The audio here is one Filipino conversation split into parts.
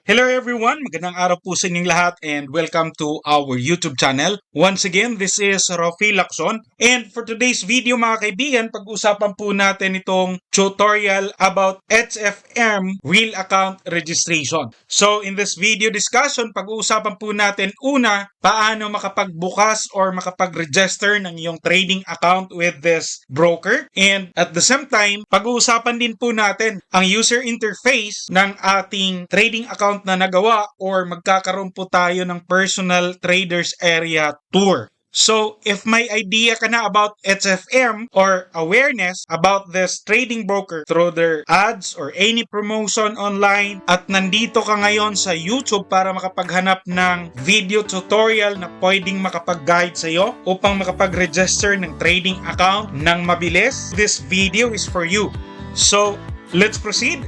Hello everyone, magandang araw po sa inyong lahat and welcome to our YouTube channel. Once again, this is Rafi Lacson and for today's video mga kaibigan, pag-usapan po natin itong tutorial about HFM Real Account Registration. So in this video discussion, pag-uusapan po natin una, paano makapagbukas or makapag-register ng iyong trading account with this broker, and at the same time, pag-uusapan din po natin ang user interface ng ating trading account na nagawa or magkakaroon po tayo ng personal traders area tour. So, if may idea ka na about HFM or awareness about this trading broker through their ads or any promotion online at nandito ka ngayon sa YouTube para makapaghanap ng video tutorial na pwedeng makapag-guide sa iyo upang makapag-register ng trading account ng mabilis, this video is for you. So, let's proceed.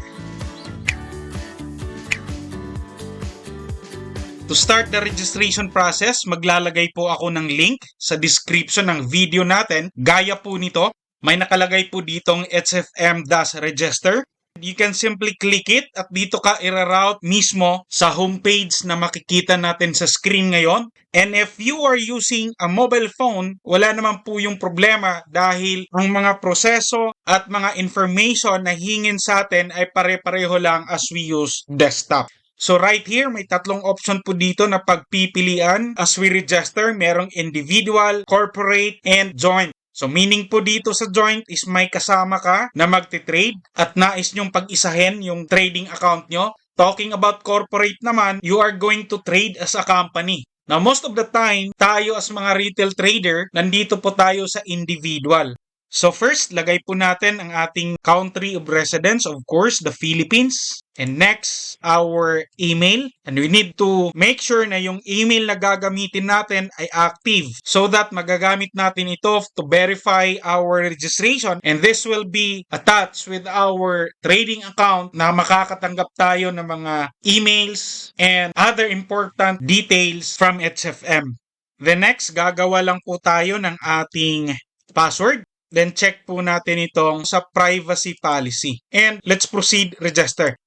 To start the registration process, maglalagay po ako ng link sa description ng video natin. Gaya po nito, may nakalagay po ditong HFM-register. You can simply click it at dito ka iraroute mismo sa homepage na makikita natin sa screen ngayon. And if you are using a mobile phone, wala naman po yung problema dahil ang mga proseso at mga information na hingin sa atin ay pare-pareho lang as we use desktop. So right here, may tatlong option po dito na pagpipilian as we register. Merong individual, corporate, and joint. So meaning po dito sa joint is may kasama ka na magte-trade at nais nyong pag-isahin yung trading account nyo. Talking about corporate naman, you are going to trade as a company. Now most of the time, tayo as mga retail trader, nandito po tayo sa individual. So first, lagay po natin ang ating country of residence, of course, the Philippines. And next, our email. And we need to make sure na yung email na gagamitin natin ay active so that magagamit natin ito to verify our registration. And this will be attached with our trading account na makakatanggap tayo ng mga emails and other important details from HFM. The next, gagawa lang po tayo ng ating password. Then check po natin itong sa privacy policy. And let's proceed register.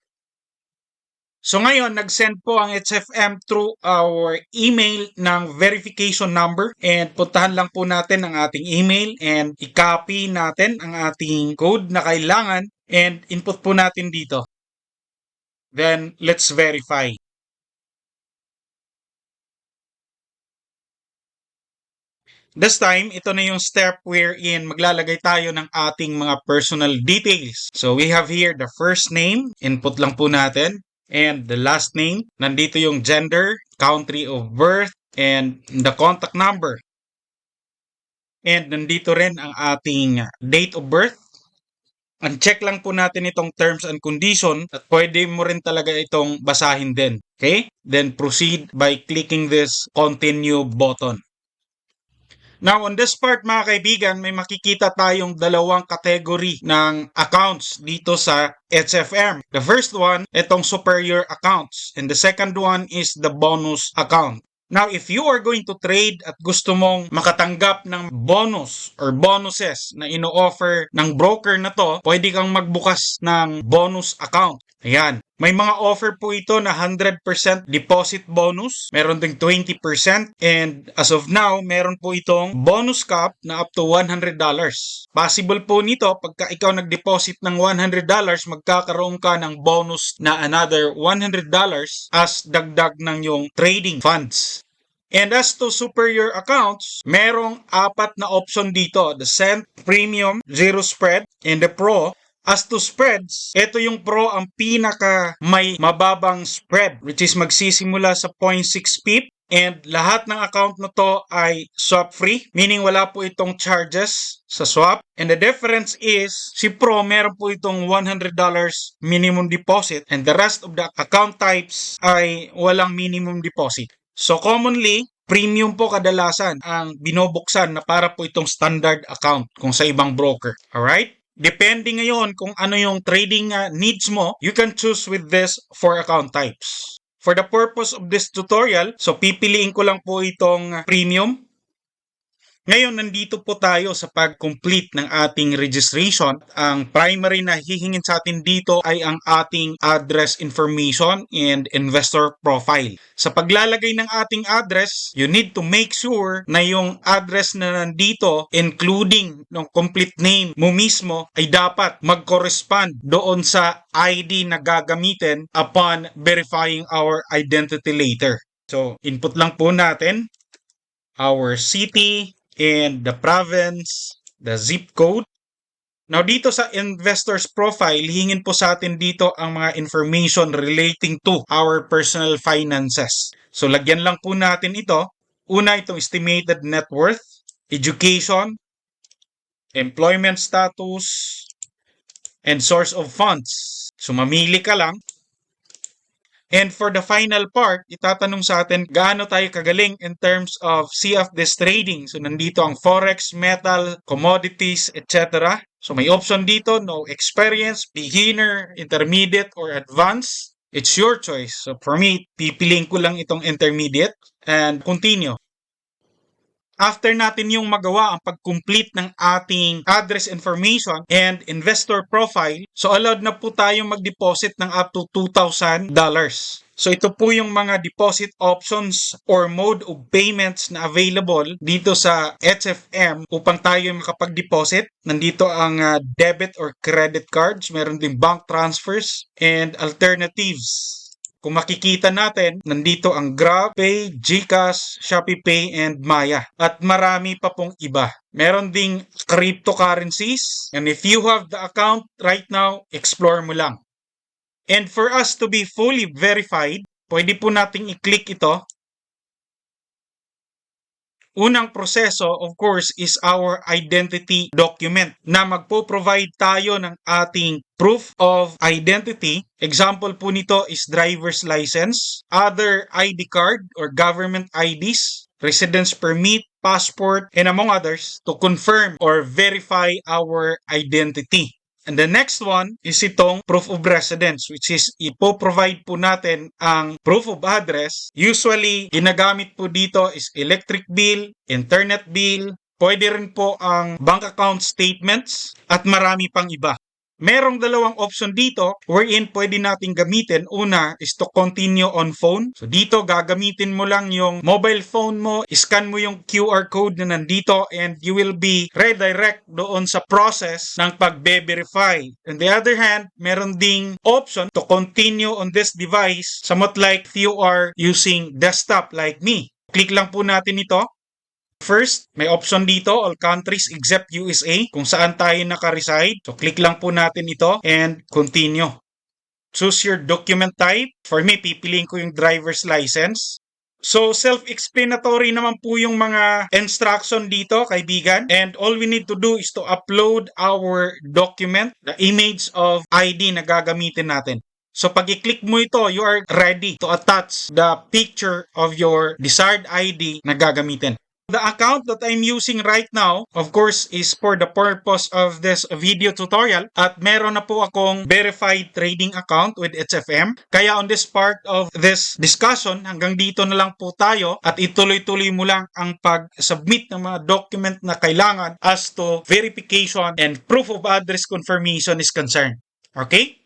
So ngayon, nag-send po ang HFM through our email ng verification number. And puntahan lang po natin ang ating email and i-copy natin ang ating code na kailangan and input po natin dito. Then let's verify. This time, ito na yung step wherein maglalagay tayo ng ating mga personal details. So we have here the first name, input lang po natin. And the last name, nandito yung gender, country of birth, and the contact number. And nandito rin ang ating date of birth. Uncheck lang po natin itong terms and condition at pwede mo rin talaga itong basahin din. Okay? Then proceed by clicking this continue button. Now, on this part mga kaibigan, may makikita tayong dalawang category ng accounts dito sa HFM. The first one, itong superior accounts. And the second one is the bonus account. Now, if you are going to trade at gusto mong makatanggap ng bonus or bonuses na ino-offer ng broker na to, pwede kang magbukas ng bonus account. Ayan. May mga offer po ito na 100% deposit bonus, meron ding 20%, and as of now, meron po itong bonus cap na up to $100. Possible po nito, pagka ikaw nag-deposit ng $100, magkakaroon ka ng bonus na another $100 as dagdag ng yung trading funds. And as to superior accounts, merong apat na option dito. The Cent, Premium, Zero Spread, and the Pro. As to spreads, ito yung Pro ang pinaka may mababang spread, which is magsisimula sa 0.6 pip. And lahat ng account na to ay swap free, meaning wala po itong charges sa swap. And the difference is, si Pro meron po itong $100 minimum deposit and the rest of the account types ay walang minimum deposit. So commonly, premium po kadalasan ang binubuksan na para po itong standard account kung sa ibang broker. Alright? Depende ngayon kung ano yung trading needs mo, you can choose with this 4 account types. For the purpose of this tutorial, so pipiliin ko lang po itong premium. Ngayon, nandito po tayo sa pag-complete ng ating registration. Ang primary na hihingin sa atin dito ay ang ating address information and investor profile. Sa paglalagay ng ating address, you need to make sure na yung address na nandito, including ng complete name mo mismo, ay dapat mag-correspond doon sa ID na gagamitin upon verifying our identity later. So, input lang po natin our city and the province, the zip code. Now dito sa investor's profile, hingin po sa atin dito ang mga information relating to our personal finances. So lagyan lang po natin ito. Una, itong estimated net worth, education, employment status, and source of funds. So mamili ka lang. And for the final part, itatanong sa atin gaano tayo kagaling in terms of CFDs trading. So nandito ang forex, metal, commodities, etc. So may option dito, no experience, beginner, intermediate, or advanced. It's your choice. So for me, pipiliin ko lang itong intermediate and continue. After natin yung magawa ang pag-complete ng ating address information and investor profile, so allowed na po tayong mag-deposit ng up to $2,000. So ito po yung mga deposit options or mode of payments na available dito sa HFM upang tayo makapag-deposit. Nandito ang debit or credit cards, meron din bank transfers and alternatives. Kung makikita natin, nandito ang GrabPay, GCash, ShopeePay, and Maya. At marami pa pong iba. Meron ding cryptocurrencies. And if you have the account right now, explore mo lang. And for us to be fully verified, pwede po nating i-click ito. Unang proseso, of course, is our identity document na magpo-provide tayo ng ating proof of identity. Example po nito is driver's license, other ID card or government IDs, residence permit, passport, and among others to confirm or verify our identity. And the next one is itong proof of residence, which is ipo-provide po natin ang proof of address. Usually, ginagamit po dito is electric bill, internet bill, pwede rin po ang bank account statements, at marami pang iba. Merong dalawang option dito wherein pwede natin gamitin. Una is to continue on phone. So dito gagamitin mo lang yung mobile phone mo, scan mo yung QR code na nandito and you will be redirect doon sa process ng pag-verify. On the other hand, meron ding option to continue on this device, somewhat like if you are using desktop like me. Click lang po natin ito. First, may option dito, all countries except USA, kung saan tayo naka-reside. So, click lang po natin ito and continue. Choose your document type. For me, pipiliin ko yung driver's license. So, self-explanatory naman po yung mga instruction dito, kaibigan. And all we need to do is to upload our document, the image of ID na gagamitin natin. So, pag i-click mo ito, you are ready to attach the picture of your desired ID na gagamitin. The account that I'm using right now, of course, is for the purpose of this video tutorial at meron na po akong verified trading account with HFM. Kaya on this part of this discussion, hanggang dito na lang po tayo at ituloy-tuloy mo lang ang pag-submit ng mga document na kailangan as to verification and proof of address confirmation is concerned. Okay?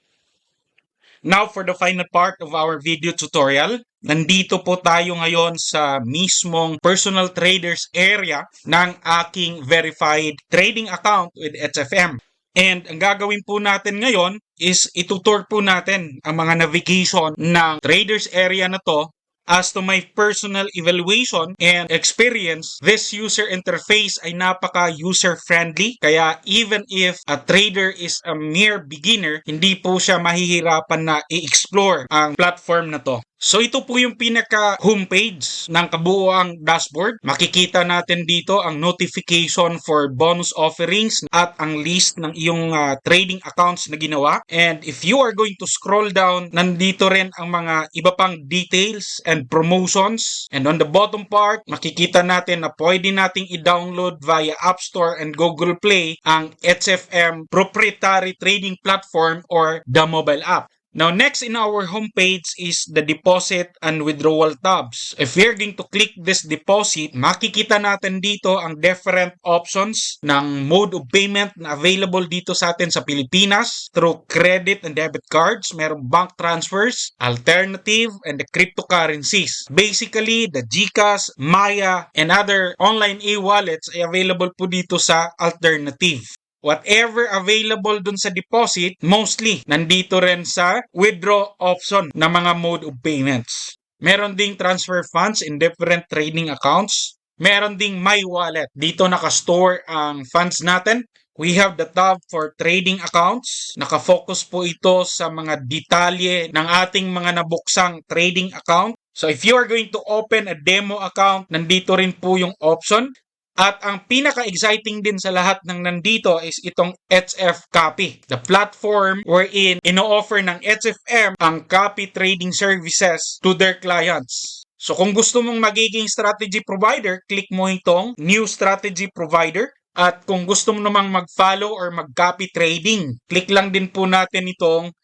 Now for the final part of our video tutorial, nandito po tayo ngayon sa mismong personal traders area ng aking verified trading account with HFM. And ang gagawin po natin ngayon is itutur po natin ang mga navigation ng traders area na to. As to my personal evaluation and experience, this user interface ay napaka-user-friendly. Kaya even if a trader is a mere beginner, hindi po siya mahihirapan na i-explore ang platform na to. So ito po yung pinaka-homepage ng kabuuang dashboard. Makikita natin dito ang notification for bonus offerings at ang list ng iyong trading accounts na ginawa. And if you are going to scroll down, nandito rin ang mga iba pang details and promotions. And on the bottom part, makikita natin na pwede nating i-download via App Store and Google Play ang HFM proprietary trading platform or the mobile app. Now, next in our homepage is the deposit and withdrawal tabs. If we're going to click this deposit, makikita natin dito ang different options ng mode of payment na available dito sa atin sa Pilipinas through credit and debit cards. Merong bank transfers, alternative, and the cryptocurrencies. Basically, the GCash, Maya, and other online e-wallets ay available po dito sa alternative. Whatever available dun sa deposit, mostly nandito rin sa withdraw option na mga mode of payments. Meron ding transfer funds in different trading accounts. Meron ding my wallet. Dito nakastore ang funds natin. We have the tab for trading accounts. Nakafocus po ito sa mga detalye ng ating mga nabuksang trading account. So if you are going to open a demo account, nandito rin po yung option. At ang pinaka-exciting din sa lahat ng nandito is itong HF Copy, the platform wherein ino-offer ng HFM ang copy trading services to their clients. So kung gusto mong magiging strategy provider, click mo itong new strategy provider. At kung gusto mo namang mag-follow or mag-copy trading, click lang din po natin itong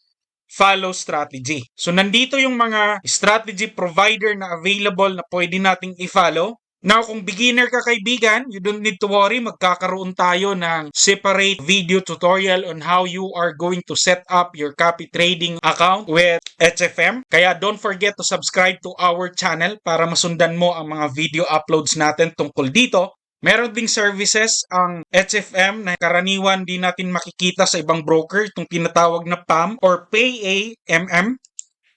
follow strategy. So nandito yung mga strategy provider na available na pwede nating i-follow. Now, kung beginner ka kaibigan, you don't need to worry. Magkakaroon tayo ng separate video tutorial on how you are going to set up your copy trading account with HFM. Kaya don't forget to subscribe to our channel para masundan mo ang mga video uploads natin tungkol dito. Meron ding services ang HFM na karaniwan di natin makikita sa ibang broker, itong tinatawag na PAM or PAMM.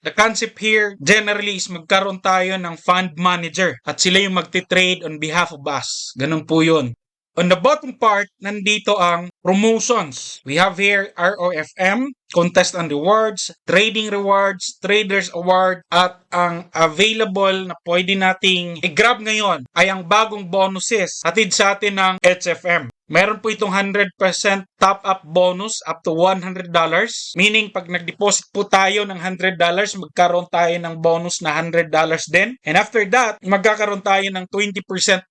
The concept here generally is magkaroon tayo ng fund manager at sila yung magti-trade on behalf of us. Ganun po yun. On the bottom part, nandito ang promotions. We have here ROFM, Contest and Rewards, Trading Rewards, Traders Award, at ang available na pwede nating i-grab ngayon ay ang bagong bonuses hatid sa atin ng HFM. Meron po itong 100% top-up bonus up to $100. Meaning, pag nag-deposit po tayo ng $100, magkaroon tayo ng bonus na $100 din. And after that, magkakaroon tayo ng 20%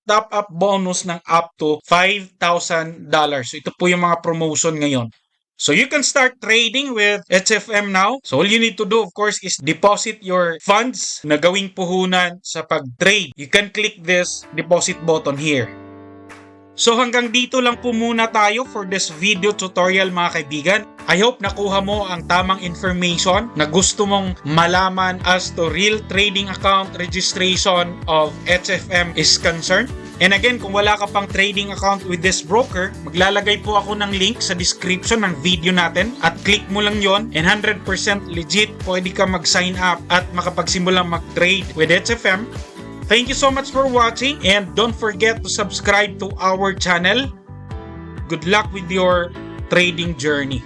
top-up bonus ng up to $5,000. So, ito po yung mga promotion ngayon. So, you can start trading with HFM now. So, all you need to do, of course, is deposit your funds na gawing puhunan sa pag-trade. You can click this deposit button here. So hanggang dito lang po muna tayo for this video tutorial mga kaibigan. I hope nakuha mo ang tamang information na gusto mong malaman as to real trading account registration of HFM is concerned. And again, kung wala ka pang trading account with this broker, maglalagay po ako ng link sa description ng video natin at click mo lang yon and 100% legit pwede ka mag-sign up at makapagsimulang mag-trade with HFM. Thank you so much for watching and don't forget to subscribe to our channel. Good luck with your trading journey.